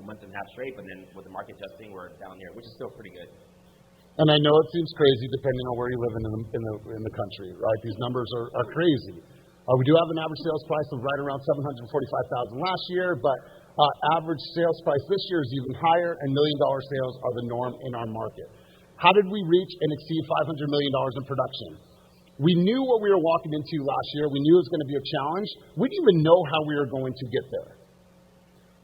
month and a half straight, but then with the market adjusting, we're down here, which is still pretty good. And I know it seems crazy depending on where you live in the country, right? These numbers are crazy. We do have an average sales price of right around $745,000 last year, but average sales price this year is even higher, and $1 million sales are the norm in our market. How did we reach and exceed $500 million in production? We knew what we were walking into last year. We knew it was going to be a challenge. We didn't even know how we were going to get there.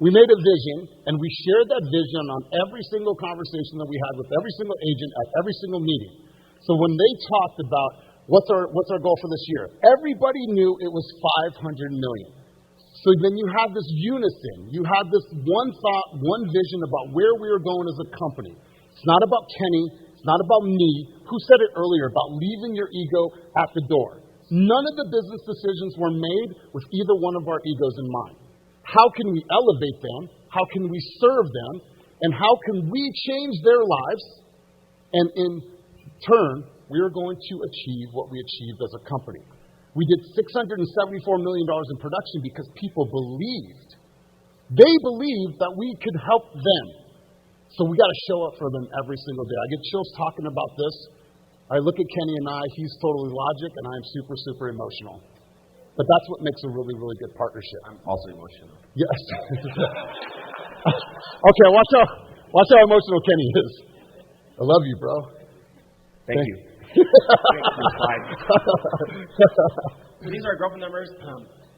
We made a vision, and we shared that vision on every single conversation that we had with every single agent at every single meeting. So when they talked about what's our goal for this year, everybody knew it was $500 million. So then you have this unison. You have this one thought, one vision about where we are going as a company. It's not about Kenny. It's not about me. Who said it earlier about leaving your ego at the door? None of the business decisions were made with either one of our egos in mind. How can we elevate them? How can we serve them? And how can we change their lives? And in turn, we are going to achieve what we achieved as a company. We did $674 million in production because people believed. They believed that we could help them. So we got to show up for them every single day. I get chills talking about this. I look at Kenny and he's totally logic, and I am super, super emotional. But that's what makes a really, really good partnership. I'm also emotional. Yes. Okay, watch how emotional Kenny is. I love you, bro. Thank you. So these are our growth numbers.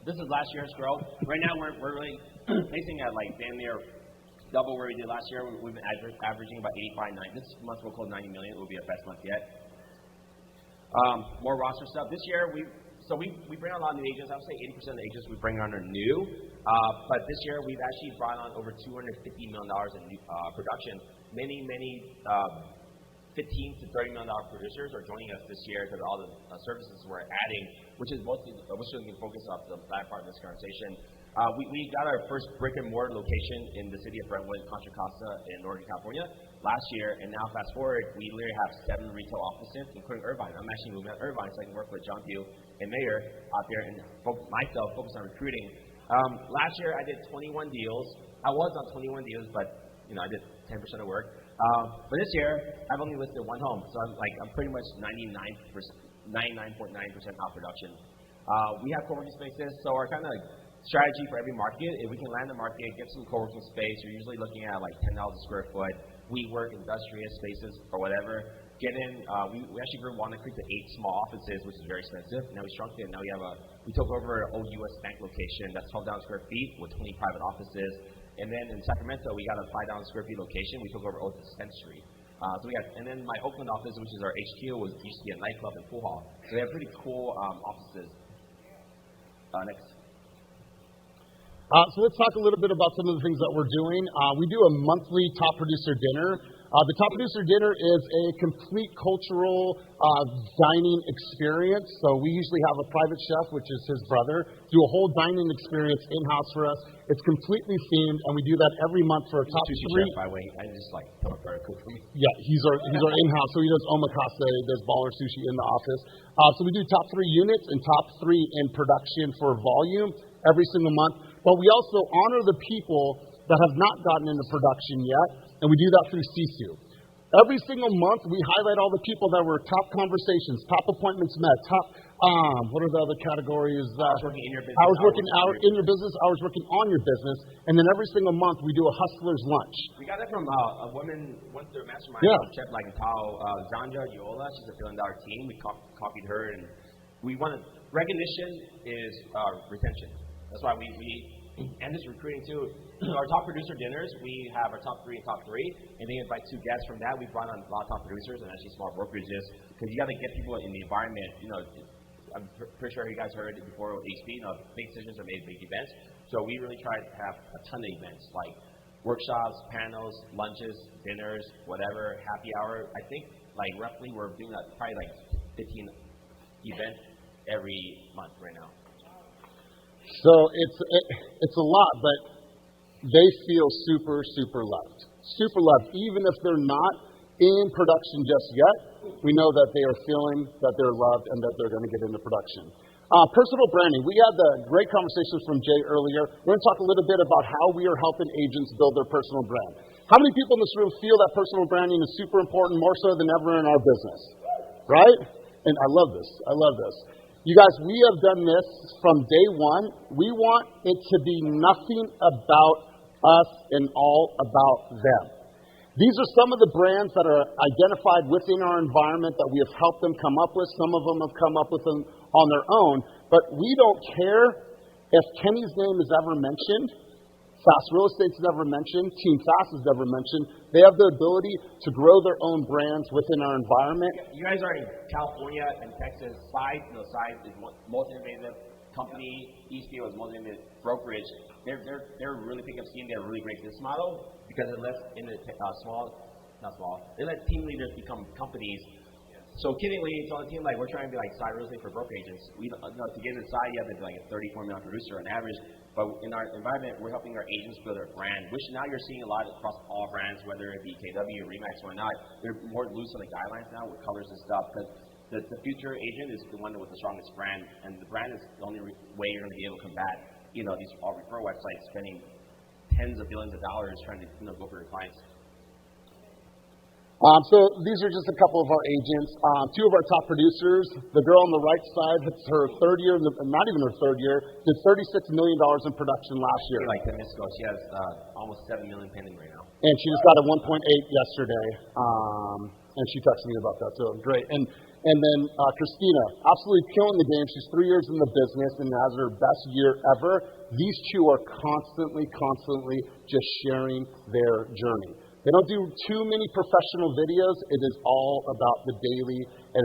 This is last year's growth. Right now, we're really pacing at like damn near double where we did last year. We've been averaging about 85, 90. This month we'll close 90 million. It will be our best month yet. More roster stuff. This year, we bring on a lot of new agents. I would say 80% of the agents we bring on are new. But this year, we've actually brought on over $250 million in new, production. Many 15 to $30 million producers are joining us this year because of all the services we're adding, which is mostly the focus of the latter part of this conversation. We got our first brick and mortar location in the city of Brentwood, Contra Costa in Northern California last year, and now fast forward, we literally have 7 retail offices, including Irvine. I'm actually moving out to Irvine so I can work with John Pugh and Mayor out there and myself focus on recruiting. Last year I did 21 deals. I was on 21 deals, but I did 10% of work. But this year I've only listed one home, so I'm pretty much 99.9% out production. We have co-working spaces, so our kind of strategy for every market, if we can land the market, get some co-working space, you're usually looking at like $10 a square foot. We work industrious spaces or whatever. Get in. We actually grew Walnut Creek to 8 small offices, which is very expensive. Now we shrunk it. Now we took over an old U.S. Bank location that's 12,000 square feet with 20 private offices. And then in Sacramento, we got a 5,000 square feet location. We took over Old Dispensary. And then my Oakland office, which is our HQ, used to be a nightclub and pool hall. So they have pretty cool offices. Next. So let's talk a little bit about some of the things that we're doing. We do a monthly top producer dinner. The top producer dinner is a complete cultural dining experience. So we usually have a private chef, which is his brother, do a whole dining experience in-house for us. It's completely themed, and we do that every month for our top 3. Chef, by the way. I just put a cook for me. Yeah, he's our in-house. So he does omakase, does baller sushi in the office. So we do top 3 units and top 3 in production for volume every single month. But we also honor the people that have not gotten into production yet, and we do that through CSU. Every single month, we highlight all the people that were top conversations, top appointments met, top, what are the other categories? Hours working in your business. Hours working in your business, hours working on your business. And then every single month, we do a hustler's lunch. We got that from a woman, went through a mastermind, Chef like Tao, Zandra Yola. She's a $1 billion team. We copied her, and we wanted, recognition is retention. That's why we and this recruiting too. Our top producer dinners, we have our top 3 and top 3, and they invite 2 guests from that. We brought on a lot of top producers and actually small brokerages because you got to get people in the environment. I'm pretty sure you guys heard it before with HB. Big decisions are made, big events. So we really try to have a ton of events like workshops, panels, lunches, dinners, whatever, happy hour. I think roughly we're doing probably 15 events every month right now. So it's a lot, but they feel super, super loved. Super loved. Even if they're not in production just yet, we know that they are feeling that they're loved and that they're going to get into production. Personal branding. We had the great conversations from Jay earlier. We're going to talk a little bit about how we are helping agents build their personal brand. How many people in this room feel that personal branding is super important, more so than ever in our business? Right? And I love this. I love this. You guys, we have done this from day one. We want it to be nothing about us and all about them. These are some of the brands that are identified within our environment that we have helped them come up with. Some of them have come up with them on their own. But we don't care if Kenny's name is ever mentioned. Fast Real Estate's never mentioned. Team Fast is never mentioned. They have the ability to grow their own brands within our environment. You guys are in California and Texas. Side is most innovative company. Eastfield is most innovative brokerage. They're really picking up steam. They have a really great business model because it lets in the they let team leaders become companies. So kiddingly, it's on a team like we're trying to be like side real estate for broker agents. To get inside, you have to be like a $34 million producer on average. But in our environment, we're helping our agents build their brand, which now you're seeing a lot across all brands, whether it be KW, Remax, or not. They're more loose on the guidelines now with colors and stuff. Because the future agent is the one with the strongest brand, and the brand is the only way you're going to be able to combat, these all referral websites spending tens of billions of dollars trying to, go for your clients. So these are just a couple of our agents. Two of our top producers. The girl on the right side, it's her third year, not even her third year, did $36 million in production last year. Like 10 minutes ago, she has almost 7 million pending right now. And she just got a 1.8 yesterday. And she texted me about that, so great. And then Christina, absolutely killing the game. She's 3 years in the business and has her best year ever. These two are constantly just sharing their journey. They don't do too many professional videos. It is all about the daily and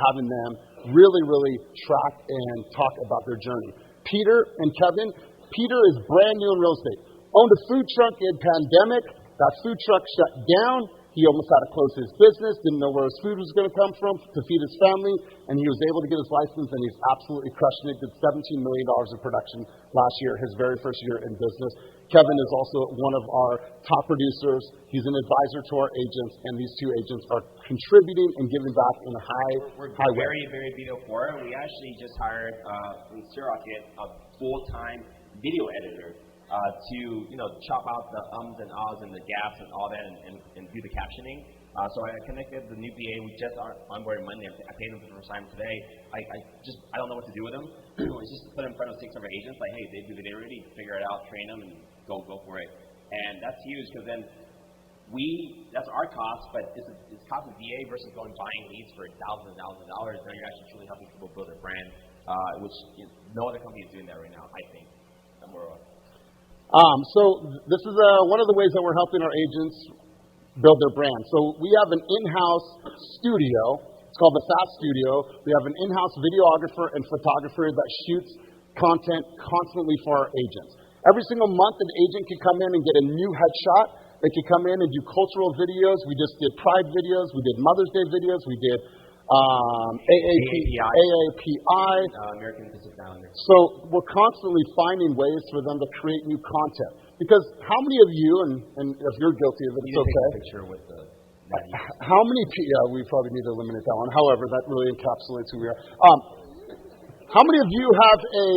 having them really track and talk about their journey. Peter and Kevin. Peter is brand new in real estate. Owned a food truck in pandemic. That food truck shut down. He almost had to close his business, didn't know where his food was going to come from to feed his family, and he was able to get his license, and he's absolutely crushing it. Did $17 million in production last year, his very first year in business. Kevin is also one of our top producers. He's an advisor to our agents, and these two agents are contributing and giving back in a high way. We're very video for it. We actually just hired in Syracuse a full-time video editor. To chop out the ums and ahs and the gaps and all that and do the captioning. So I connected the new BA. We just onboarded Monday. I paid him for the first time today. I don't know what to do with him. It's just put him in front of 6 of our agents. Like, hey, they do video already. Figure it out, train them, and go for it. And that's huge because then that's our cost, but it's cost of BA versus buying leads for thousands and thousands of dollars. Now you're actually truly helping people build their brand, which no other company is doing that right now. I think. So this is one of the ways that we're helping our agents build their brand. So we have an in-house studio. It's called the Fast Studio. We have an in-house videographer and photographer that shoots content constantly for our agents. Every single month, an agent can come in and get a new headshot. They can come in and do cultural videos. We just did Pride videos. We did Mother's Day videos. We did AAPI. American Pacific Islander. So we're constantly finding ways for them to create new content. Because how many of you, and if you're guilty of it, it's okay. Take a picture with the how many people, we probably need to eliminate that one. However, that really encapsulates who we are. How many of you have a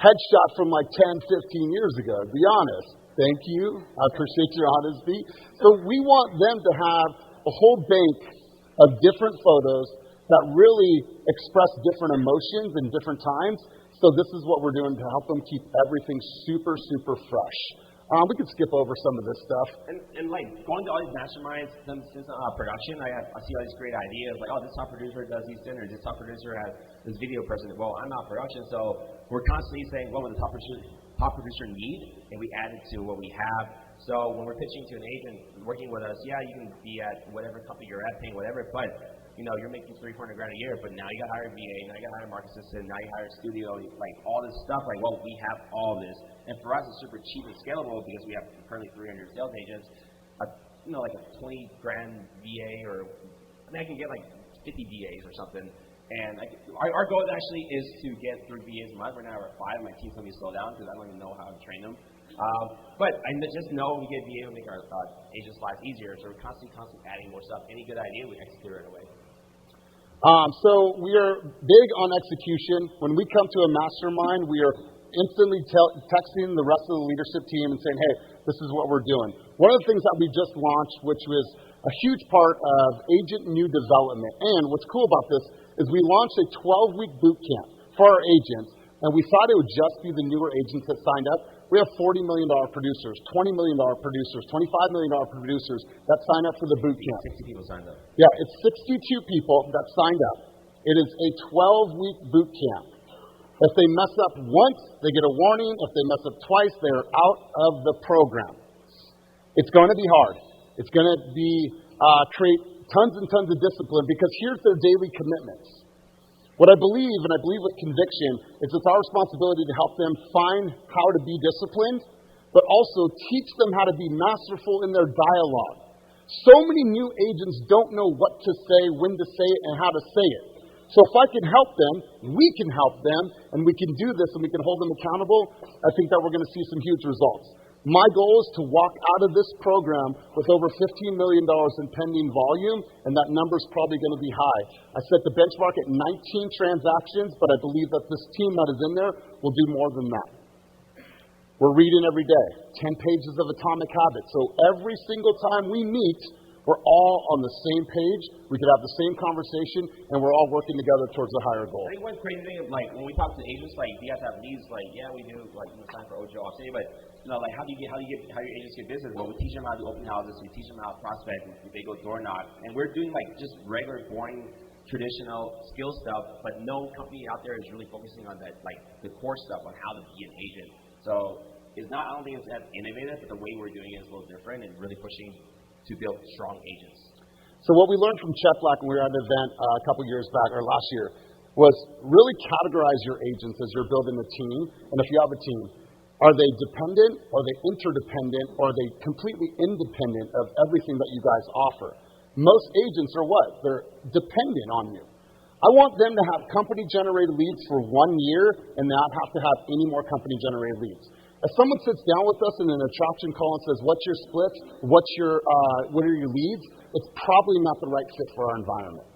headshot from like 10, 15 years ago? Be honest. Thank you. I appreciate your honesty. So we want them to have a whole bank of different photos that really express different emotions in different times. So this is what we're doing to help them keep everything super fresh. We could skip over some of this stuff. And like going to all these masterminds since production, I see all these great ideas like, this top producer does these dinners, this top producer has this video person. Well, I'm not production, so we're constantly saying, what would the top producer need? And we add it to what we have. So when we're pitching to an agent working with us, you can be at whatever company you're at, paying whatever, but you're making $300,000 a year, but now you got to hire a VA, now you got to hire a market assistant, now you hire a studio, like all this stuff. Like, well, we have all this, and for us, it's super cheap and scalable because we have currently 300 sales agents. Like a $20,000 VA, or I can get like 50 VAs or something. And our goal actually is to get 3 VAs a month. We're now at 5. My team's going to be slowed down because I don't even know how to train them. But I just know we get VA to make our agents' lives easier. So we're constantly adding more stuff. Any good idea, we execute right away. So we are big on execution. When we come to a mastermind, we are instantly texting the rest of the leadership team and saying, hey, this is what we're doing. One of the things that we just launched, which was a huge part of agent new development, and what's cool about this is we launched a 12-week boot camp for our agents, and we thought it would just be the newer agents that signed up. We have $40 million producers, $20 million producers, $25 million producers that sign up for the boot camp. 60 people signed up. Yeah, it's 62 people that signed up. It is a 12-week boot camp. If they mess up once, they get a warning. If they mess up twice, they're out of the program. It's going to be hard. It's going to be create tons and tons of discipline because here's their daily commitments. What I believe, and I believe with conviction, is it's our responsibility to help them find how to be disciplined, but also teach them how to be masterful in their dialogue. So many new agents don't know what to say, when to say it, and how to say it. So if I can help them, we can help them, and we can do this, and we can hold them accountable, I think that we're going to see some huge results. My goal is to walk out of this program with over $15 million in pending volume, and that number is probably going to be high. I set the benchmark at 19 transactions, but I believe that this team that is in there will do more than that. We're reading every day, 10 pages of Atomic Habits. So every single time we meet, we're all on the same page. We could have the same conversation, and we're all working together towards a higher goal. I think one crazy thing, like when we talk to agents, like, do you guys have leads? Like, yeah, we do. Like, sign for Ojo, I'll say, but like, how your agents get business? Well, we teach them how to do open houses. We teach them how to prospect. They go door knock, and we're doing like just regular, boring, traditional skill stuff. But no company out there is really focusing on that, like the core stuff on how to be an agent. So it's not. I don't think it's that innovative, but the way we're doing it is a little different and really pushing to build strong agents. So what we learned from Chet Black when we were at an event a couple years back, or last year, was really categorize your agents as you're building a team. And if you have a team, are they dependent, are they interdependent, or are they completely independent of everything that you guys offer? Most agents are what? They're dependent on you. I want them to have company-generated leads for 1 year and not have to have any more company-generated leads. If someone sits down with us in an attraction call and says, what's your splits, what are your leads, it's probably not the right fit for our environment.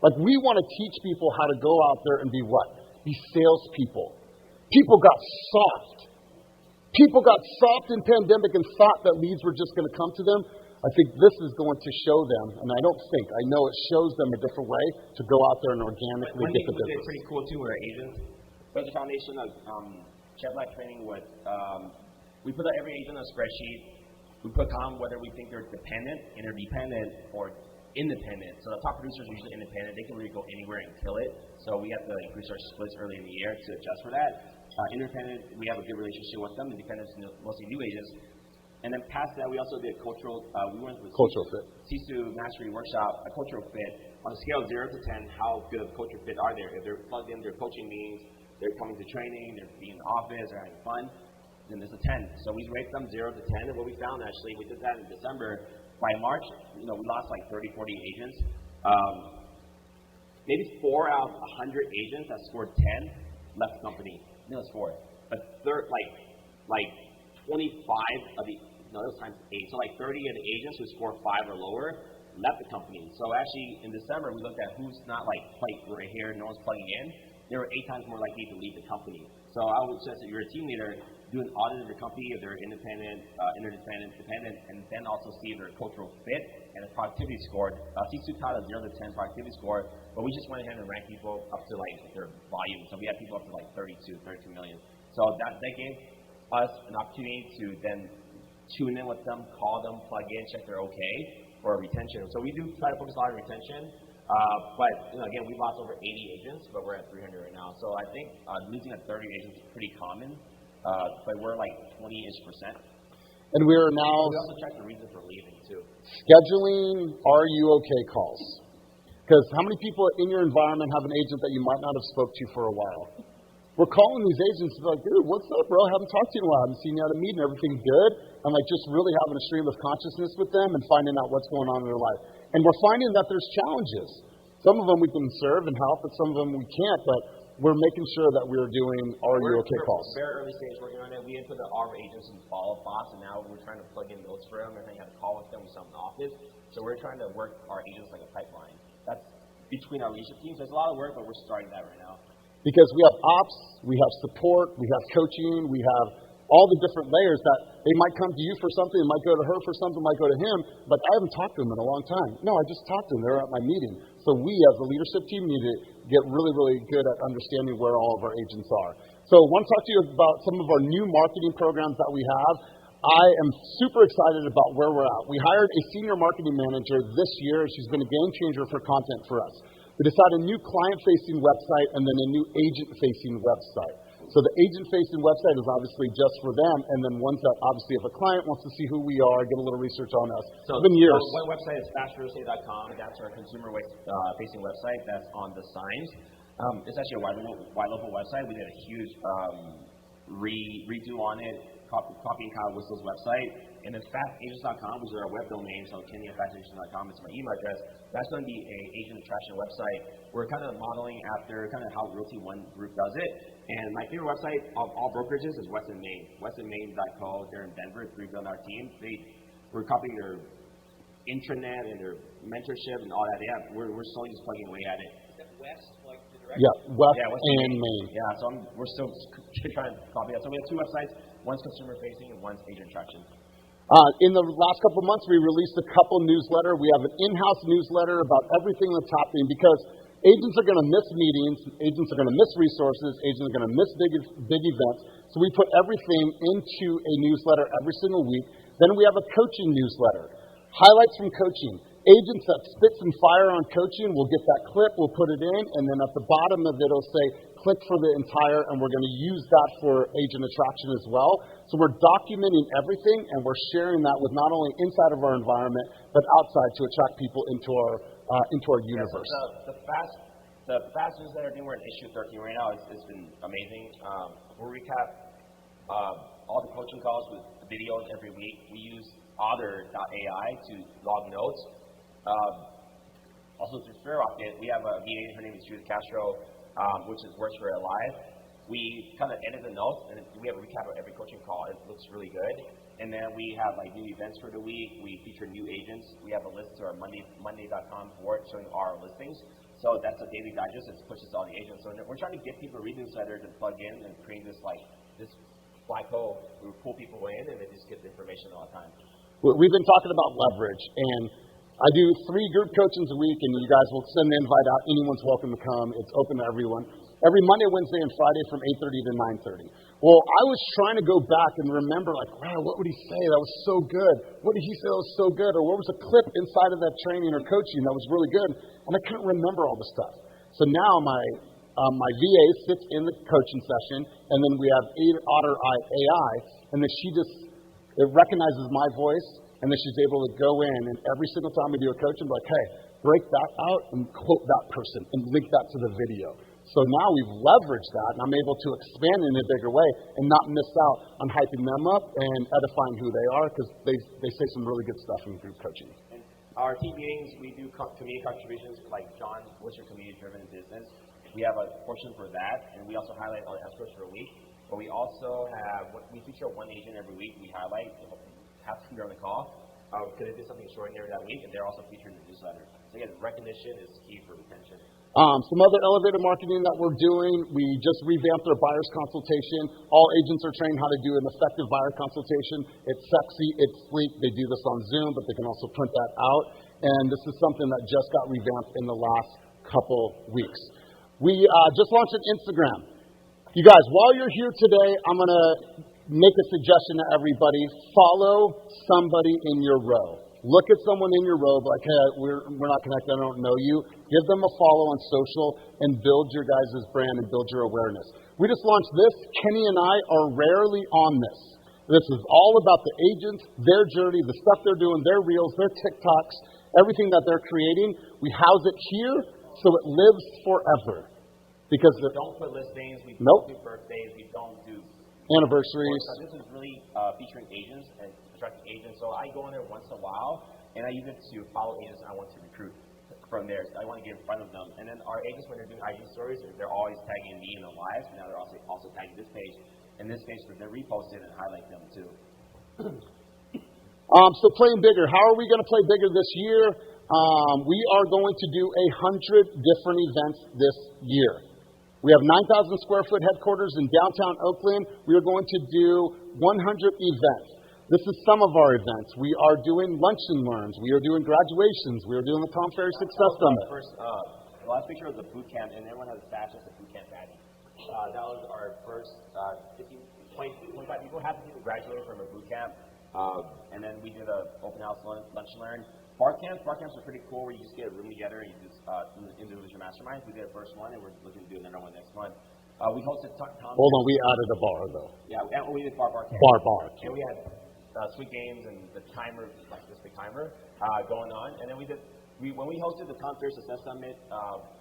Like, we want to teach people how to go out there and be what? Be salespeople. People got soft. People got soft in pandemic and thought that leads were just going to come to them. I think this is going to show them, and I know it shows them a different way to go out there and organically get the business. One thing pretty cool too with our agents, there's a foundation of Chet Black training with, we put every agent on a spreadsheet. We put on whether we think they're dependent, interdependent, or independent. So the top producers are usually independent. They can really go anywhere and kill it. So we have to increase our splits early in the year to adjust for that. Independent, we have a good relationship with them. Independent, mostly new agents. And then past that, we also did cultural, we went with cultural fit. CISU Mastery Workshop, a cultural fit. On a scale of 0 to 10, how good of a cultural fit are there? If they're plugged in, they're coaching meetings, they're coming to training, they're being in the office, they're having fun, then there's a 10. So we rate them 0 to 10, and what we found actually, we did that in December. By March, we lost like 30, 40 agents. Maybe 4 out of 100 agents that scored 10 left the company. No, it's 4. But third, like 25 of the, no, it was times 8. So like 30 of the agents who scored 5 or lower left the company. So actually, in December, we looked at who's not like right here, no one's plugging in. They were 8 times more likely to leave the company. So I would suggest if you're a team leader, do an audit of your company if they're independent, interdependent, dependent, and then also see if they're a cultural fit and a productivity score. CISU taught a 0 to 10 productivity score, but we just went ahead and ranked people up to like their volume. So we had people up to like 32 million. So that gave us an opportunity to then tune in with them, call them, plug in, check they're okay for retention. So we do try to focus a lot on retention. But again, we lost over 80 agents, but we're at 300 right now. So I think losing at 30 agents is pretty common, but we're like 20-ish%. And we are now we also check the reason for leaving too. Scheduling "Are you okay?" calls. Because how many people in your environment have an agent that you might not have spoke to for a while? We're calling these agents like, dude, what's up, bro? I haven't talked to you in a while. I haven't seen you at a meeting. Everything good? I'm like just really having a stream of consciousness with them and finding out what's going on in their life. And we're finding that there's challenges. Some of them we can serve and help, but some of them we can't. But we're making sure that we're doing "Are you okay?" calls. We're very early stage working on it. We input all our agents in the follow-up box, and now we're trying to plug in notes for them. I think I had a call with them. We saw them in the office. So we're trying to work our agents like a pipeline. That's between our leadership teams. So it's a lot of work, but we're starting that right now. Because we have ops, we have support, we have coaching, we have all the different layers that they might come to you for something, it might go to her for something, might go to him, but I haven't talked to them in a long time. No, I just talked to them. They're at my meeting. So we as a leadership team need to get really, really good at understanding where all of our agents are. So I want to talk to you about some of our new marketing programs that we have. I am super excited about where we're at. We hired a senior marketing manager this year. She's been a game changer for content for us. We decided a new client-facing website and then a new agent-facing website. So the agent-facing website is obviously just for them, and then ones that obviously if a client wants to see who we are, get a little research on us. So it's been years. One website is fastrealestate.com. That's our consumer-facing website. That's on the signs. It's actually a wide local website. We did a huge redo on it, copy and Kyle Whistle's website. And then fastagents.com, which is our web domain, so kenny@fastagents.com is my email address. That's going to be an agent attraction website. We're kind of modeling after kind of how Realty One Group does it. And my favorite website of all brokerages is Weston Maine. WestonMaine.co. They're in Denver. It's rebuilt our team. We're copying their intranet and their mentorship and all that. Yeah, we're slowly just plugging away at it. West, like the direction? Yeah, West and Maine. Yeah, so we're still trying to copy that. So we have two websites. One's consumer-facing and one's agent attraction. In the last couple of months, we released a couple newsletter. We have an in-house newsletter about everything that's happening because agents are going to miss meetings, agents are going to miss resources, agents are going to miss big events. So we put everything into a newsletter every single week. Then we have a coaching newsletter. Highlights from coaching. Agents that spit some fire on coaching, we'll get that clip, we'll put it in, and then at the bottom of it, it'll say, click for the entire, and we're going to use that for agent attraction as well. So we're documenting everything, and we're sharing that with not only inside of our environment, but outside to attract people into our universe. Yeah, so the fast newsletter thing, we're in issue 13 right now. It's been amazing. We'll recap all the coaching calls with videos every week. We use Otter.ai to log notes. Also through Rocket, we have a VA, her name is Judith Castro, which works for Elias. We kind of edit the notes, and we have a recap of every coaching call. It looks really good. And then we have like new events for the week. We feature new agents. We have a list to our Monday.com board showing our listings. So that's a daily digest. It pushes all the agents. So we're trying to get people to read newsletters and plug in and create this black hole. We pull people in, and they just get the information all the time. We've been talking about leverage, and I do 3 group coachings a week, and you guys will send the invite out. Anyone's welcome to come. It's open to everyone. Every Monday, Wednesday, and Friday from 8:30 to 9:30. Well, I was trying to go back and remember, like, wow, what would he say? That was so good. What did he say that was so good? Or what was a clip inside of that training or coaching that was really good? And I couldn't remember all the stuff. So now my VA sits in the coaching session, and then we have Otter AI, and then it recognizes my voice, and then she's able to go in, and every single time we do a coaching, be like, hey, break that out and quote that person and link that to the video. So now we've leveraged that, and I'm able to expand in a bigger way and not miss out on hyping them up and edifying who they are because they say some really good stuff in group coaching. And our team meetings, we do community contributions like John, what's your community-driven business? We have a portion for that, and we also highlight all the escrows for a week. But we also we feature one agent every week. We highlight, have to be on the call. Because they did something extraordinary that week, and they're also featured in the newsletter. So again, recognition is key for retention. Some other elevated marketing that we're doing, we just revamped our buyer's consultation. All agents are trained how to do an effective buyer consultation. It's sexy, it's sleek. They do this on Zoom, but they can also print that out. And this is something that just got revamped in the last couple weeks. We just launched an Instagram. You guys, while you're here today, I'm going to make a suggestion to everybody. Follow somebody in your row. Look at someone in your row, like, hey, we're not connected, I don't know you. Give them a follow on social and build your guys' brand and build your awareness. We just launched this. Kenny and I are rarely on this. This is all about the agents, their journey, the stuff they're doing, their reels, their TikToks, everything that they're creating. We house it here so it lives forever. Because we don't put listings, we don't do birthdays, we don't do anniversaries. This is really featuring agents and attracting agents. So I go in there once in a while, and I use it to follow agents I want to recruit from there. So I want to get in front of them. And then our agents, when they're doing IG stories, they're always tagging me in the lives. Now they're also tagging this page. And this page, they're reposted and highlight them too. So playing bigger. How are we going to play bigger this year? We are going to do 100 different events this year. We have 9,000 square foot headquarters in downtown Oakland. We are going to do 100 events. This is some of our events. We are doing lunch and learns. We are doing graduations. We are doing the Tom Ferry Success Summit. The last picture was the boot camp, and everyone has a stash of the boot camp badge. That was our first 25 people. Half the people graduated from a boot camp. And then we did an open house lunch and learn. Bar camps are pretty cool where you just get a room together and you just individual masterminds. We did the first one and we're looking to do another one next month. We hosted Tom. Hold on, we added a bar though. Yeah, we did bar camp. Bar. And we had sweet games and the timer, like this big timer, going on. And then when we hosted the Tom Ferry Success Summit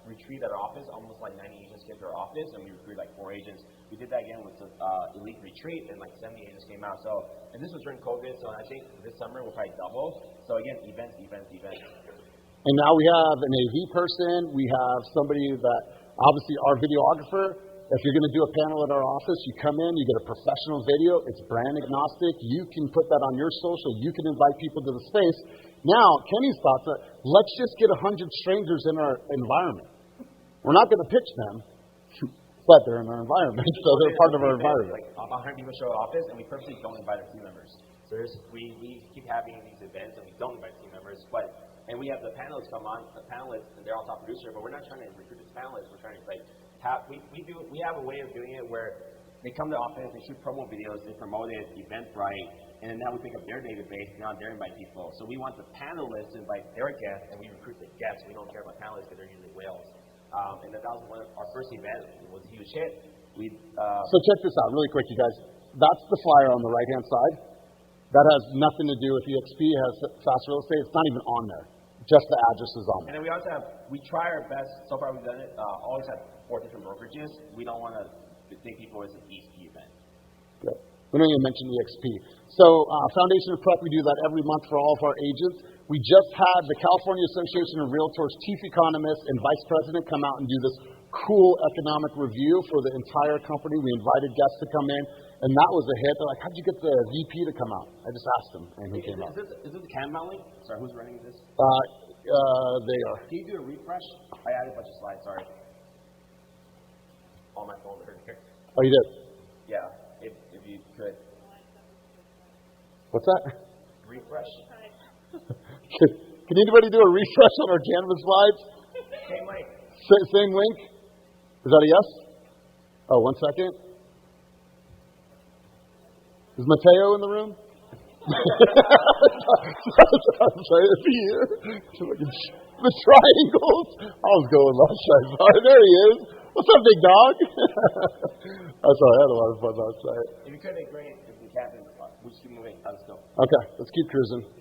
retreat at our office, almost like 90 agents came to our office, and we recruited like 4 agents. We did that again with the Elite Retreat, and like 70 agents came out. So, and this was during COVID, so I think this summer we'll probably double. So again, events. And now we have an AV person. We have somebody that, obviously our videographer. If you're going to do a panel at our office, you come in, you get a professional video. It's brand agnostic. You can put that on your social. You can invite people to the space. Now, Kenny's thoughts are, let's just get 100 strangers in our environment. We're not going to pitch them, but they're in our environment, so they're part of our environment. Like 100 people show our office, and we purposely don't invite our team members. So we keep having these events, and we don't invite team members, and we have the panelists come on, the panelists, and they're all top producer, but we're not trying to recruit the panelists. We're trying to we have a way of doing it where they come to the office, they shoot promo videos, they promote it, Eventbrite, and then now we pick up their database, now they're invite people. So we want the panelists to invite their guests, and we recruit the guests. We don't care about panelists because they're usually whales. And that was one of our first event. It was a huge hit. So check this out really quick, you guys. That's the flyer on the right-hand side. That has nothing to do with EXP. It has fast real estate. It's not even on there. Just the address is on there. And then we also we try our best. So far we've done it. Always have 4 different brokerages. We don't want to think people as an EXP event. Good. We don't even mention EXP. So Foundation of Prep, we do that every month for all of our agents. We just had the California Association of Realtors chief economist and vice president come out and do this cool economic review for the entire company. We invited guests to come in, and that was a hit. They're like, how'd you get the VP to come out? I just asked him, and he came out. Is this the Cam mounting? Sorry, who's running this? They are. Can you do a refresh? I added a bunch of slides, sorry. On my phone right here. Oh, you did? Yeah, if you could. What's that? Refresh. Can anybody do a refresh on our Canvas slides? Same link. Same link? Is that a yes? Oh, 1 second. Is Mateo in the room? Sorry, it's you. The triangles. I was going last night. Sorry, there he is. What's up, big dog? I'm sorry, I had a lot of fun last night. If you could, it'd be great. If you can't, then we'll just keep moving. Let's go. Okay, let's keep cruising.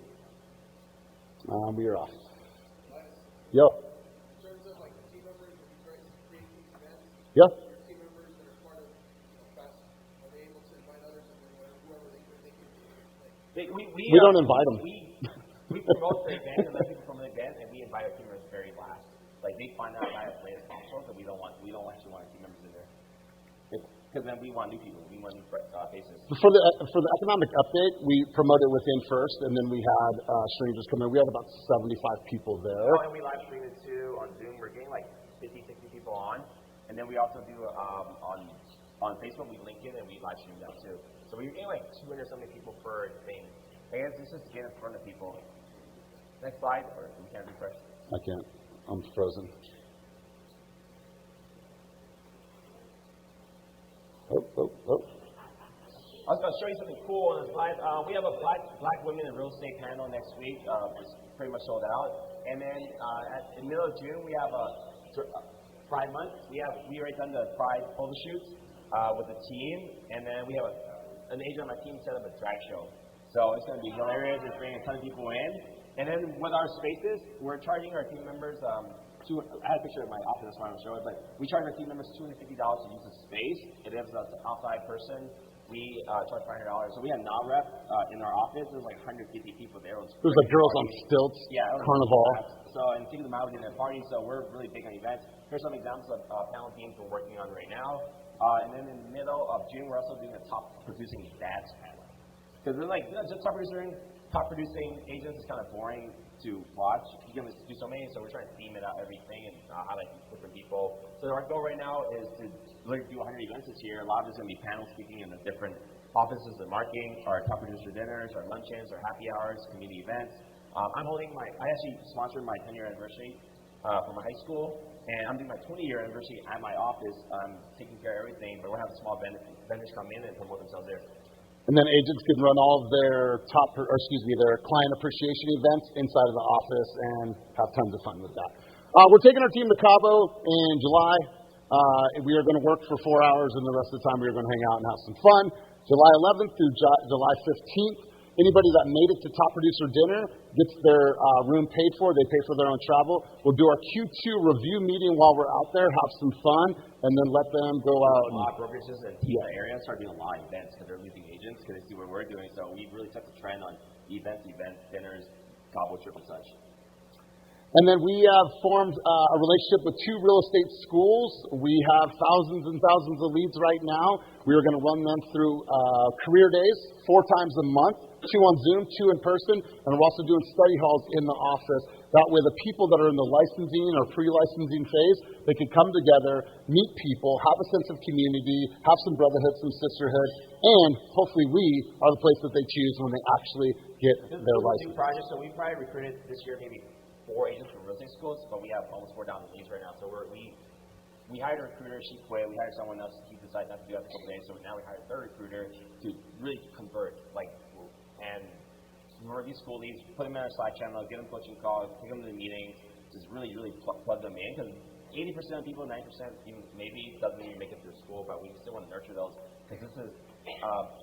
We are off. Yo. In terms of like team members, when you try to create these events, Yeah. your team members that are part of Fast, are they able to invite others and then whoever they can? We don't invite them. We promote the event and let people from the event, and we invite our team members very last. Like they find out about it as late as possible, so we don't actually want our team members in there. Because then we want new people, we want new faces. For the economic update, we promoted within first, and then we had strangers come in. We had about 75 people there. Oh, and we live stream it too on Zoom. We're getting like 50, 60 people on, and then we also do on Facebook. We link it and we live stream that too. So we're getting like 200 something people per thing. I guess it's just to get in front of people. Next slide, or we can't refresh. I can't. I'm frozen. Oh. I was going to show you something cool on the slide. We have a black women in real estate panel next week. It's pretty much sold out. And then in the middle of June, we have a Pride Month. We already done the Pride photo shoots with the team. And then we have an agent on my team set up a drag show. So it's going to be hilarious. It's bringing a ton of people in. And then with our spaces, we're charging our team members I had a picture of my office, that's why I'm showing it, but we charge our team members $250 to use the space. It is an outside person. We charge $500. So we had non-rep in our office. There was like 150 people there. It was like Girls on Stilts carnival. So, and Think of the Mountain at parties, so we're really big on events. Here's some examples of panel teams we're working on right now. And then in the middle of June, we're also doing a top producing dads panel. Because we're like, just top producing, top producing agents is kind of boring to watch. You can do so many, so we're trying to theme it out everything and highlight different people. So our goal right now is to literally do 100 events this year. A lot of it's going to be panel speaking in the different offices of marketing, our top producer dinners, our luncheons, our happy hours, community events. I actually sponsored my 10-year anniversary for my high school, and I'm doing my 20-year anniversary at my office. I'm taking care of everything, but we'll have small vendors come in and promote themselves there. And then agents can run all of their their client appreciation events inside of the office and have tons of fun with that. We're taking our team to Cabo in July. We are going to work for 4 hours, and the rest of the time we are going to hang out and have some fun. July 11th through July 15th. Anybody that made it to Top Producer Dinner gets their room paid for. They pay for their own travel. We'll do our Q2 review meeting while we're out there, have some fun, and then let them go out. A lot of brokerages in the area start doing a lot of events because they're losing agents because they see what we're doing. So we really took the trend on events, dinners, Cabo trip and such. And then we have formed a relationship with 2 real estate schools. We have thousands and thousands of leads right now. We are going to run them through career days 4 times a month, 2 on Zoom, 2 in person, and we're also doing study halls in the office. That way the people that are in the licensing or pre-licensing phase, they can come together, meet people, have a sense of community, have some brotherhood, some sisterhood, and hopefully we are the place that they choose when they actually get their license. Project, so we probably recruited this year maybe 4 agents from real estate schools, but we have almost 4,000 leads right now. So we hired a recruiter, she quit. We hired someone else, he decided not to do that for a couple days. So now we hired a third recruiter to really convert, and convert these school leads, put them in our Slack channel, get them coaching calls, take them to the meetings, just really plug them in. Because 80% of people, 90% even maybe doesn't even make it through school, but we still want to nurture those. Because this is,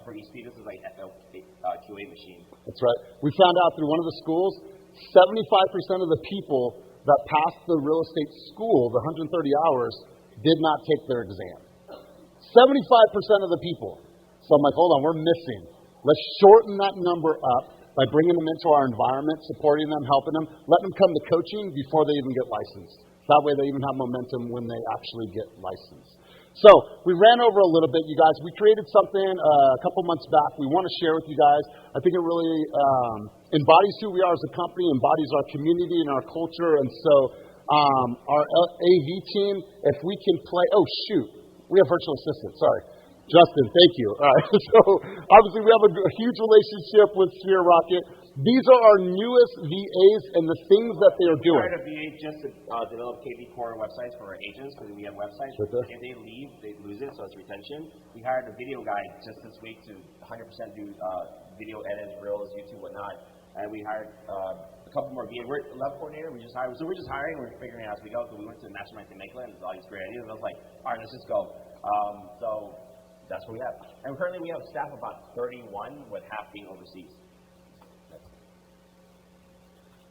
for ESP, this is like QA machine. That's right. We found out through one of the schools, 75% of the people that passed the real estate school, the 130 hours, did not take their exam. 75% of the people. So I'm like, hold on, we're missing. Let's shorten that number up by bringing them into our environment, supporting them, helping them, letting them come to coaching before they even get licensed. That way they even have momentum when they actually get licensed. So we ran over a little bit, you guys. We created something a couple months back we want to share with you guys. I think it really embodies who we are as a company, embodies our community and our culture. And so our AV team, if we can play, we have virtual assistants, sorry. Justin, thank you. All right. So obviously we have a huge relationship with Sphere Rocket. These are our newest VAs and the things that they are doing. We hired a VA just to develop KV Core websites for our agents because we have websites. If they leave, they lose it, so it's retention. We hired a video guy just this week to 100% do video edits, reels, YouTube, whatnot. And we hired a couple more VAs. We're a lab coordinator. We just hired. So we're just hiring. We're figuring it out as we go. So we went to Mastermind in Lakeland. There's all these great ideas. And I was like, all right, let's just go. So that's what we have. And currently we have a staff of about 31 with half being overseas.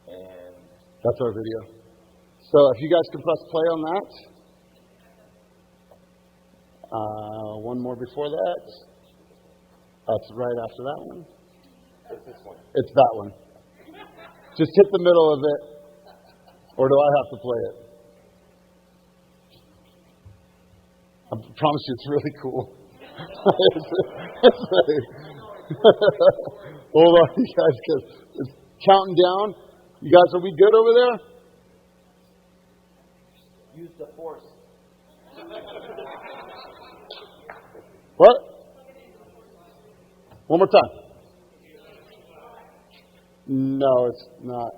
And that's our video. So if you guys can press play on that. One more before that. That's right after that one. It's this one. It's that one. Just hit the middle of it. Or do I have to play it? I promise you it's really cool. Hold on, you guys, because it's counting down. You guys, are we good over there? Use the force. What? One more time. No, it's not.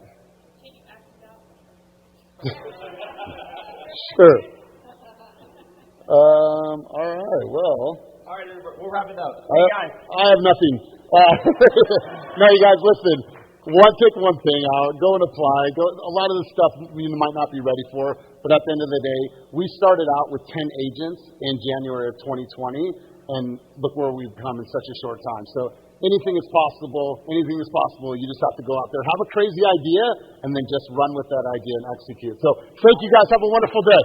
Sure. All right, well. All right, we'll wrap it up. I have nothing. No, you guys, listen. Take one thing out. Go and apply. A lot of this stuff you might not be ready for, but at the end of the day, we started out with 10 agents in January of 2020, and look where we've come in such a short time. So anything is possible. Anything is possible. You just have to go out there, have a crazy idea, and then just run with that idea and execute. So thank you guys. Have a wonderful day.